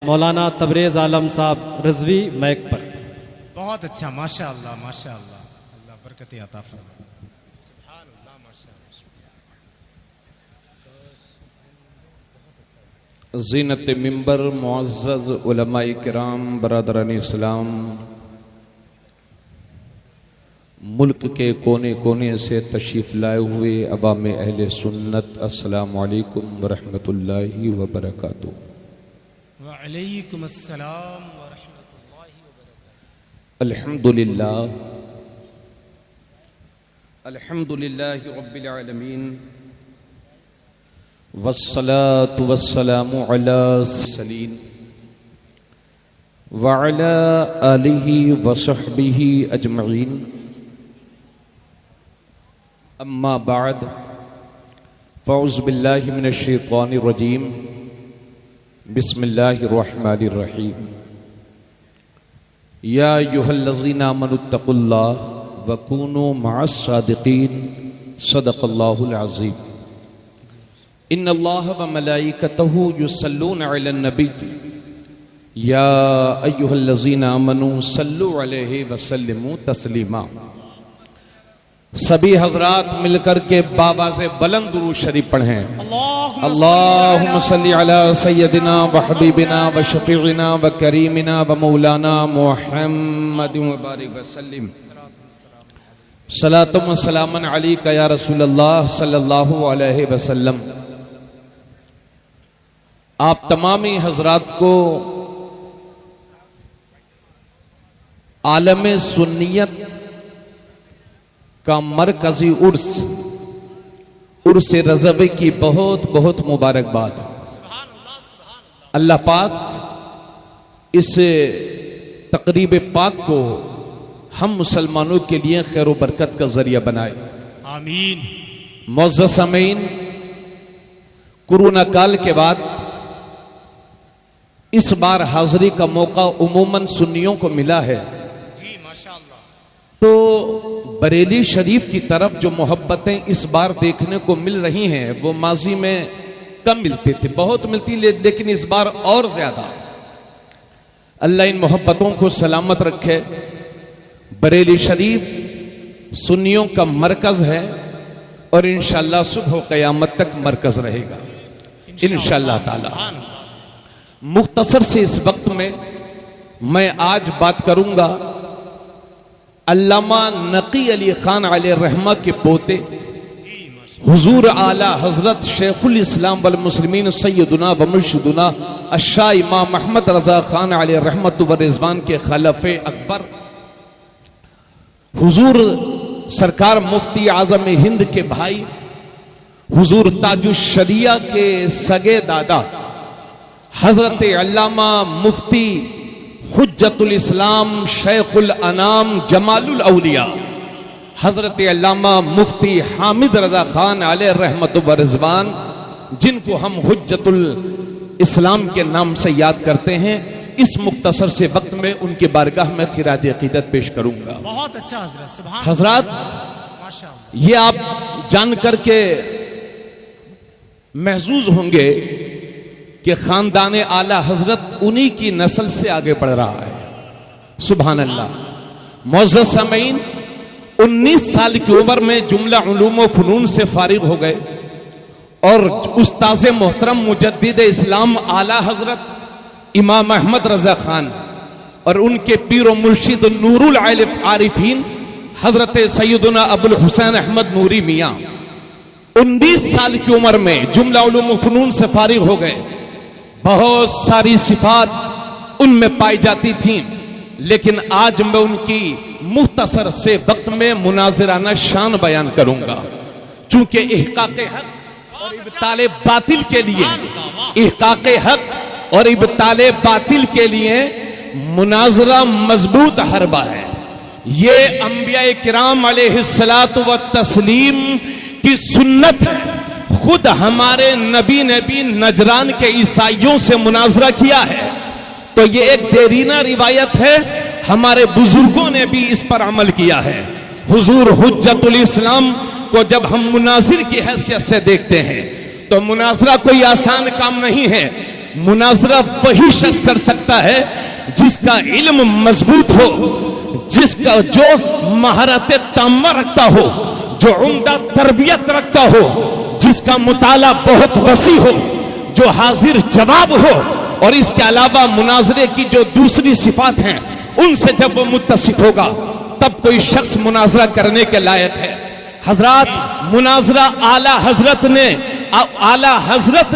मौलाना तबरेज आलम साहब रिजवी मैक पर। बहुत अच्छा, माशाअल्लाह माशाअल्लाह, अल्लाह बरकत अता फरमाए। सुभान अल्लाह, माशाअल्लाह। ज़ीनत मिंबर मुअज़्ज़ज़ उलमाए किराम, बरादरान इस्लाम, मुल्क के कोने कोने से तशरीफ़ लाए हुए अवाम अहले सुन्नत, अस्सलामु अलैकुम वरहमतुल्लाहि वबरकातुहू। वअलैकुम अस्सलाम वरहमतुल्लाहि वबरकातुहू। अल्हम्दुलिल्लाह अल्हम्दुलिल्लाहि रब्बिल आलमीन, वस्सलातु वस्सलामु अला सलीन व अला आलिहि व सहबिहि अजमईन। अम्मा बाद, फ़ौज़ु बिल्लाहि मिनश शैतानिर रजीम, बिस्मिल्लाहिर रहमानिर रहीम। या अय्युहल्लज़ीना आमनुत्तक़ुल्लाह व कूनू मअस सादिक़ीन, सदक़ल्लाहुल अज़ीम। इन्नल्लाह व मलाइकतहु युसल्लूना अलन नबी, या अय्युहल्लज़ीना आमनू सल्लु अलैहि व सल्लिमू तस्लीमा। सभी हजरात मिलकर के बाबा से बुलंद दुरूद शरीफ पढ़ें। अल्लाहुम्मा सल्ली अला सय्यदिना व हबीबिना व शफीइना व करीमिना व मौलाना मुहम्मदिन व बारिक व सल्लिम। सलातुम व सलामन अलैका या रसूलल्लाह सल्लल्लाहु अलैहि वसल्लम। आप तमामी हजरात को आलम सुन्नियत का मरकजी उर्स रज़ब की बहुत बहुत मुबारकबाद। अल्लाह पाक इस तकरीब पाक को हम मुसलमानों के लिए खैर व बरकत का जरिया बनाए, आमीन। मुअज़्ज़ज़ सामीन, कोरोना काल के बाद इस बार हाजिरी का मौका उमूमन सुन्नियों को मिला है, जी माशाअल्लाह। तो बरेली शरीफ की तरफ जो मोहब्बतें इस बार देखने को मिल रही हैं वो माजी में कम मिलती थी, बहुत मिलती लेकिन इस बार और ज्यादा। अल्लाह इन मोहब्बतों को सलामत रखे। बरेली शरीफ सुन्नियों का मरकज है और इंशाअल्लाह सुबह क़यामत तक मरकज रहेगा इंशाअल्लाह ताला। मुख्तसर से इस वक्त में मैं आज बात करूंगा अल्लामा नकी अली खान अलैहि रहमा के पोते हुजूर आला हजरत शेखुल इस्लाम वल मुस्लिमीन सैयदुना व मुर्शिदुना अशाह इमाम अहमद रजा खान अलैहि रहमत व रिजवान के खलफे अकबर हुजूर सरकार मुफ्ती आजम हिंद के भाई हुजूर ताजुश शरिया के सगे दादा हजरत अल्लामा मुफ्ती हुज्जतुल इस्लाम शेखुल अनाम जमालुल औलिया हजरत अल्लामा मुफ्ती हामिद रजा खान अलैहि रहमत व रिजवान, जिनको हम हुज्जतुल इस्लाम के नाम से याद करते हैं, इस मुख्तसर से वक्त में उनके बारगाह में खिराज अकीदत पेश करूंगा। बहुत अच्छा हजरत, सुभान हजरात, माशाअल्लाह। ये आप जान करके महजूज होंगे कि खानदान आला हजरत उन्हीं की नस्ल से आगे बढ़ रहा है। सुभान अल्लाह। मुअज़्ज़ज़ सामीन, 19 साल की उम्र में जुमला उलूम व फ़नून से फारिग हो गए और उस्ताज़ मोहतरम मुजद्दिद इस्लाम आला हजरत इमाम अहमद रजा खान और उनके पीर व मुर्शिद नूरुल आरिफीन हजरत सैयदुना अबुल हुसैन अहमद नूरी मियाँ 19 साल की उम्र में जुमला उलूम व फ़नून से फारिग हो गए। बहुत सारी सिफात उनमें पाई जाती थी, लेकिन आज मैं उनकी मुख्तसर से वक्त में मुनाजिराना शान बयान करूंगा, चूंकि इहकाक़े हक और इब्ताले बातिल के लिए इहकाक़े हक और इब्ताले बातिल के लिए मुनाजरा मजबूत हरबा है। ये अंबिया किराम अलैहिस्सलातु व तस्लीम की सुन्नत है। खुद हमारे नबी ने भी नजरान के ईसाइयों से मुनाजरा किया है, तो ये एक देरीना रिवायत है, हमारे बुजुर्गों ने भी इस पर अमल किया है। हुजूर हुज्जतुल इस्लाम को जब हम मुनाजिर की हैसियत से देखते हैं तो मुनाजरा कोई आसान काम नहीं है। मुनाजरा वही शख्स कर सकता है जिसका इल्म मजबूत हो, जिसका जो महारत ताम्मा रखता हो, जो उम्दा तरबियत रखता हो, जिसका मुताला बहुत वसी हो, जो हाजिर जवाब हो, और इसके अलावा मुनाजरे की जो दूसरी सिफात हैं उनसे जब वो मुत्तसिफ होगा तब कोई शख्स मुनाजरा करने के लायक है। हजरात, मुनाजरा आला हजरत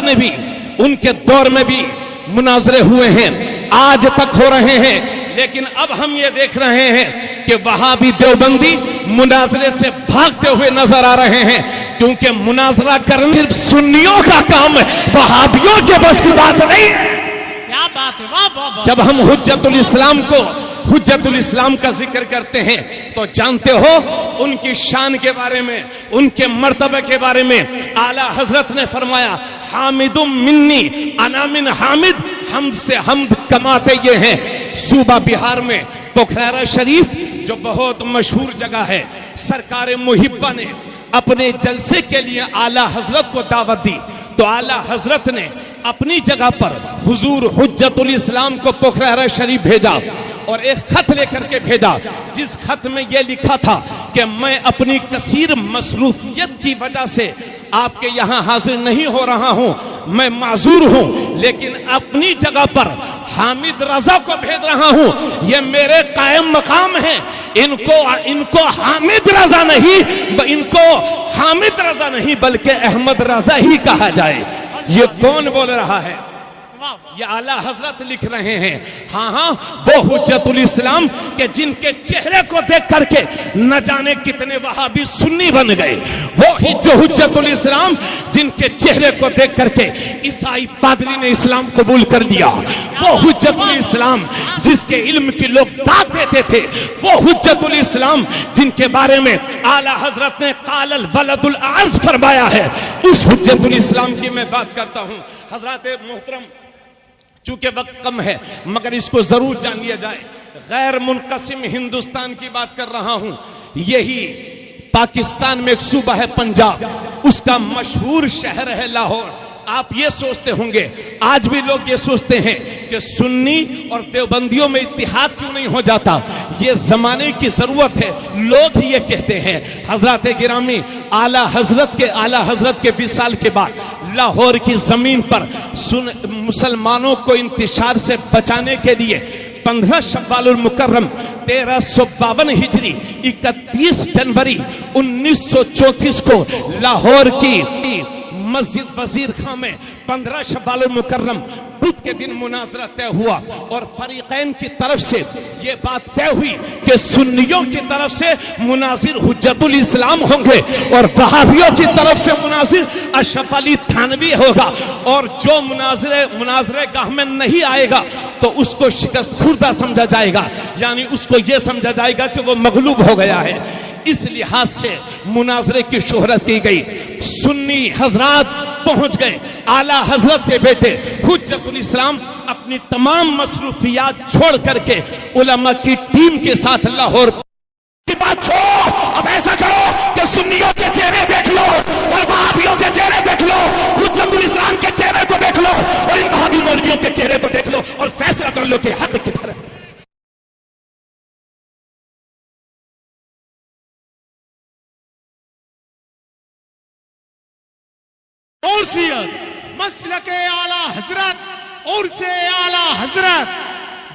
ने भी, उनके दौर में भी मुनाजरे हुए हैं, आज तक हो रहे हैं। लेकिन अब हम ये देख रहे हैं कि वहाबी देवबंदी मुनाजरे से भागते हुए नजर आ रहे हैं, क्योंकि मुनाजरा करना सिर्फ सुन्नियों का काम है, वहाबियों के बस की बात नहीं है। क्या बात है, वाह वाह वाह। जब हम हुज्जतुल इस्लाम का जिक्र करते हैं तो जानते हो उनकी शान के बारे में, उनके मर्तबे के बारे में आला हजरत ने फरमाया, हामिदुम मिन्नी अना मिन हामिद, हमद से हमद कमाते ये हैं। सूबा बिहार में पोखरा शरीफ जो बहुत मशहूर जगह है, सरकार मुहिब्बा ने अपने जलसे के लिए आला हजरत को दावत दी, तो आला हजरत ने अपनी जगह पर हुजूर हुज्जतुल इस्लाम को पोखरा शरीफ भेजा और एक खत लेकर के भेजा, जिस खत में यह लिखा था कि मैं अपनी कसीर मसरूफियत की वजह से आपके यहां हाजिर नहीं हो रहा हूं, मैं माजूर हूं, लेकिन अपनी जगह पर हामिद रजा को भेज रहा हूं, ये मेरे कायम मकाम है। इनको हामिद रजा नहीं बल्कि अहमद रजा ही कहा जाए। ये कौन बोल रहा है? ये आला हजरत लिख रहे हैं। हाँ, वो हुज्जतुल इस्लाम के जिनके चेहरे को देख करके न जाने कितने वहाबी सुन्नी बन गए, वो हुज्जतुल इस्लाम जिनके चेहरे को देख करके ईसाई पादरी ने इस्लाम कबूल कर लिया, वो हुज्जतुल इस्लाम जिसके इल्म की लोग दाद देते थे, वो हुज्जतुल इस्लाम जिनके बारे में आला हजरत ने कालल वलदुल आज़ फरमाया है, उस हुज्जतुल इस्लाम की मैं बात करता हूं। हजरत मोहतरम, चूंकि वक्त कम है मगर इसको जरूर जान लिया जाए, गैर मुनकसिम हिंदुस्तान की बात कर रहा हूं। यही पाकिस्तान में एक सूबा है पंजाब, उसका मशहूर शहर है लाहौर। आप ये सोचते होंगे, आज भी लोग ये सोचते हैं कि सुन्नी और देवबंदियों में इत्तिहाद क्यों नहीं हो जाता, ये जमाने की जरूरत है, लोग ही ये कहते हैं। हजरत गिरामी, आला हजरत के विसाल के बाद लाहौर की जमीन पर मुसलमानों को इंतशार से बचाने के लिए 15 शव्वाल मुकर्रम 1352 हिजरी 31 जनवरी 1934 को लाहौर की मस्जिद वजीर खां में 15 शव्वाल मुकर्रम बुध के दिन मुनाजरा तय हुआ, और फरीकैन की तरफ से यह बात तय हुई कि सुन्नियों की तरफ से मुनाजिर हुज्जतुल इस्लाम होंगे और वहाबियों की तरफ से मुनाजिर अशरफ अली थानवी होगा, और जो मुनाजरे गाह में नहीं आएगा तो उसको शिकस्त खुर्दा समझा जाएगा, यानी उसको यह समझा जाएगा कि वो मगलूब हो गया है। इस लिहाज से मुनाजरे की शोहरत की गई। सुन्नी हजरात पहुंच गए, आला हजरत के बेटे हुज्जतुल इस्लाम अपनी तमाम मसरूफियात छोड़ करके उलमा की टीम के साथ लाहौर की बात छोड़ो। अब ऐसा करो कि सुन्नियों के चेहरे देख लो और वहाबियों के चेहरे देख लो, हुज्जतुल इस्लाम के चेहरे को देख लो और इन वहाबी मौलवियों के चेहरे को देख लो और फैसला कर लो कि हक किधर है। मसलके आला हजरत और से आला हजरत,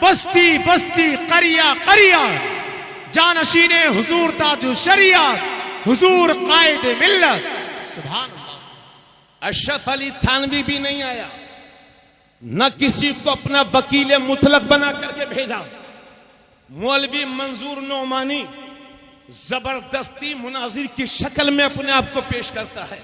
बस्ती बस्ती करिया करिया, जानशीने हुजूर ताजु शरियत, हुजूर कायदे मिल्लत। सुभान अल्लाह। अशरफ अली थानवी भी नहीं आया, न किसी को अपना वकील मुतलक बना करके भेजा। मौलवी मंजूर नोमानी जबरदस्ती मुनाजिर की शक्ल में अपने आप को पेश करता है,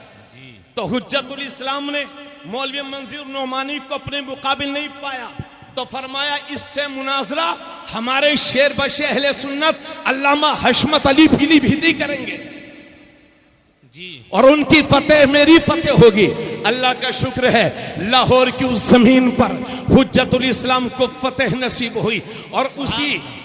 तो हुज्जतुल इस्लाम ने मौलवी मंजूर नोमानी को अपने मुकाबिल नहीं पाया, तो फरमाया इससे मुनाजरा हमारे शेर बशे अहले सुन्नत अल्लामा हशमत अली पीलीभीती करेंगे जी, और उनकी फतेह मेरी फतेह होगी। अल्लाह का शुक्र है लाहौर की उस जमीन पर हुज्जतुल इस्लाम को फतेह नसीब हुई। और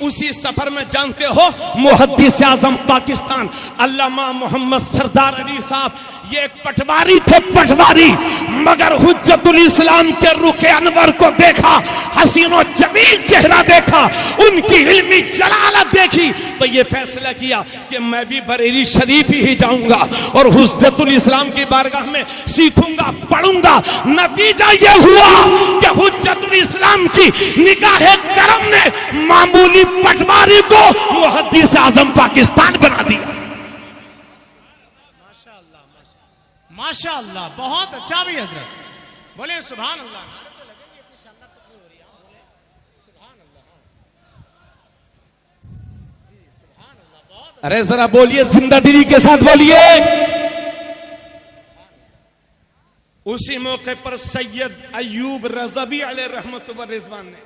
उसी सफर में जानते हो मुहद्दिस आजम पाकिस्तान अल्लामा मोहम्मद सरदार अली साहब ये एक पटवारी थे, पटवारी, मगर हुज्जतुल इस्लाम के रुख अनवर को देखा, हसीनो जमील चेहरा देखा, उनकी इल्मी जलालत देखी तो ये फैसला किया कि मैं भी बरेली शरीफ ही जाऊंगा और हुज्जतुल इस्लाम की बारगाह में सीखूंगा, पढ़ूंगा। नतीजा ये हुआ कि हुज्जतुल इस्लाम की निगाहे करम ने मामूली पटवारी को मुहद्दिस आजम पाकिस्तान बना दिया। माशाअल्लाह, बहुत अच्छा भी हजरत, बोले सुभान अल्लाह। नारे तो लगेंगे, इतनी शानदार तकरीर हो रही है, आप बोले सुभान अल्लाह, जी सुभान अल्लाह, बहुत। अरे जरा बोलिए, जिंदा दिली के साथ बोलिए। उसी मौके पर सैयद अयूब रज़वी अलैहि रहमत व रिज़वान ने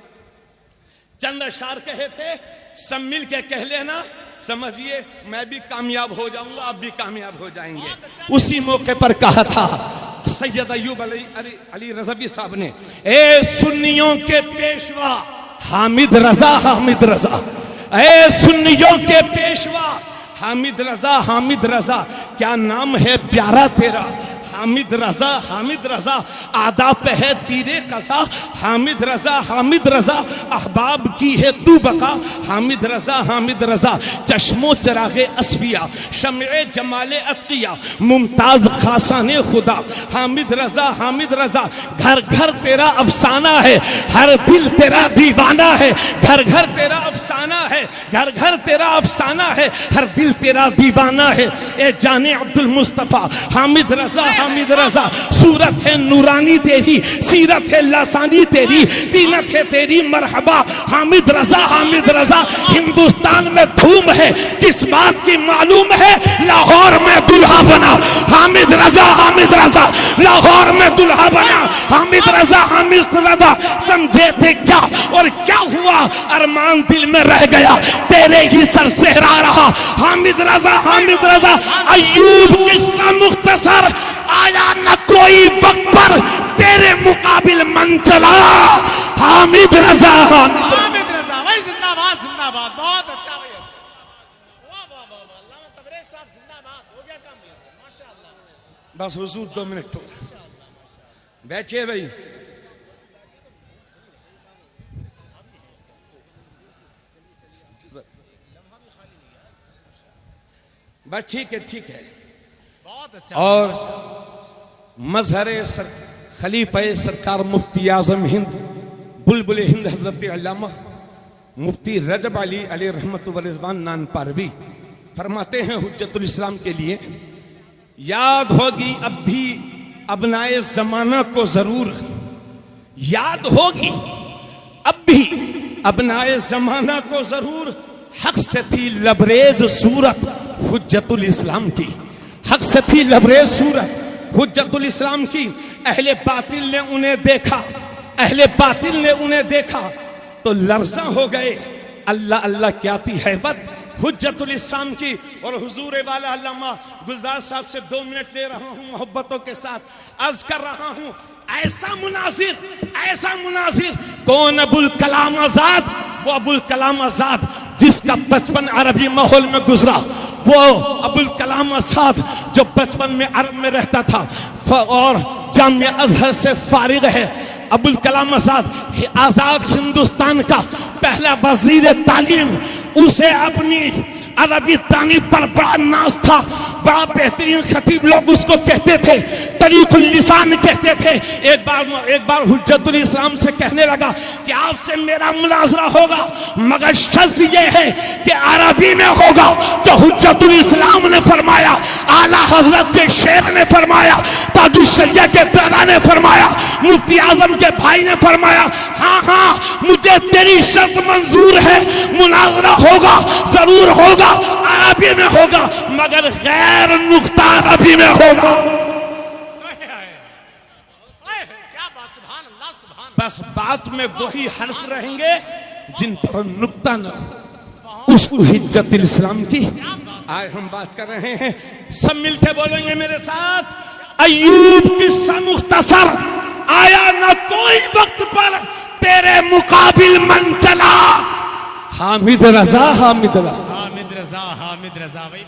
चंद अशार कहे थे, सब मिल के कह लेना, समझिए मैं भी कामयाब हो जाऊंगा, आप भी कामयाब हो जाएंगे। उसी मौके पर कहा था सैयद अयूब अली रज़वी साहब ने, ए सुन्नियों के पेशवा हामिद रजा, हामिद रजा, ए सुन्नियों के पेशवा हामिद रजा, हामिद रजा, क्या नाम है प्यारा तेरा, हामिद रजा, हामिद रजा, आदाब पे है तीरे कसा, हामिद रजा, हामिद रजा, अहबाब की है तू बका, हामिद रजा, हामिद रजा, चश्मो चरागे अस्फिया, शम्ए जमाले अतकिया, मुमताज खासाने खुदा, हामिद रजा, हामिद रजा, घर घर तेरा अफसाना है, हर दिल तेरा दीवाना है, घर घर तेरा अफसाना है, घर घर तेरा अफसाना है, हर दिल तेरा दीवाना है। ए जाने अब्दुल मुस्तफा हामिद रजा, हामिद रजा, सूरत है नूरानी तेरी, सीरत है लासानी तेरी, तीनत है तेरी मरहबा, हामिद रजा, हामिद रजा। हिंदुस्तान में धूम है, किस बात की मालूम है, लाहौर में दुल्हा बना हामिद रजा, हामिद रजा, लाहौर में दुल्हा बना हामिद रजा, हामिद रजा। समझे थे क्या और क्या हुआ, अरमान दिल में रह गया, तेरे ही सर सेहरा रहा हामिद रजा, हामिद रजा। अयूब किस्सा मुख्तसर, आया न कोई वक्त पर तेरे मुकाबिल मन चला हामिद रजा, हामिद रजा भाई जिंदाबाद, जिंदाबाद, बहुत अच्छा भाई, वाह वाह वाह, अल्लामा तबरेज़ साहब जिंदाबाद, हो गया काम भैया, माशाअल्लाह। बस हुजूर 2 मिनट तो बैठिए भाई। बस ठीक है, ठीक है, बहुत अच्छा। और मजहर खलीफा सरकार मुफ्ती आजम हिंद बुलबुल हिंद हजरत अल्लामा मुफ्ती रजब अली अलैहि रहमत व रिज़वान नानपारवी फरमाते हैं हुज्जतुल इस्लाम के लिए, याद होगी अब भी अबनाए जमाना को जरूर, याद होगी अब भी अबनाए जमाना को जरूर, हक से थी लबरेज सूरत हुज्जतुल इस्लाम की, हक से थी लबरेज सूरत हुज्जतुल इस्लाम की। अहले बातिल ने उन्हें देखा, अहले बातिल ने उन्हें देखा तो लर्जा हो गए, अल्लाह अल्लाह क्या थी हैबत हुज्जतुल इस्लाम की। और हुजूर वाला अल्लामा गुलजार साहब से 2 मिनट ले रहा हूं, मोहब्बतों के साथ अर्ज कर रहा हूं, ऐसा मुनाजिर, ऐसा मुनाजिर, कौन अबुल कलाम आजाद, वो अबुल कलाम आजाद जिसका बचपन अरबी माहौल में गुजरा, वो अबुल कलाम आजाद जो बचपन में अरब में रहता था और जामिया अजहर से फारिग है। अबुल कलाम आजाद हिंदुस्तान का पहला वजीर तालीम, उसे अपनी अरबी तानी पर बड़ा नाज था, बड़ा बेहतरीन खतीब लोग उसको कहते थे, तरीकुल लिसान कहते थे। एक बार हुज्जतुल इस्लाम से कहने लगा कि आपसे मेरा मुनाजरा होगा, मगर शर्त यह है कि अरबी में होगा। तो हुज्जतुल इस्लाम ने फरमाया, आला हजरत के शेर ने फरमाया, ताजुश शरिया के दादा ने फरमाया, मुफ्ती आजम के भाई ने फरमाया, हाँ हाँ मुझे तेरी शर्त मंजूर है, मुनाजरा होगा, जरूर होगा, अरबी में होगा, मगर गैर नुक्ता अरबी में होगा। क्या बात, सुभान अल्लाह, सुभान। बस बात में वही हर्फ रहेंगे जिन पर नुक्ता न हो, उस हुज्जतुल इस्लाम की आज हम बात कर रहे हैं। सब मिलके बोलेंगे मेरे साथ, अय्यूब किस्सा मुख्तसर, आया ना कोई वक्त पर तेरे मुकाबिल मन चला। हामिद रजा, हामिद रजा। हामिद रजा, हामिद रजा भाई।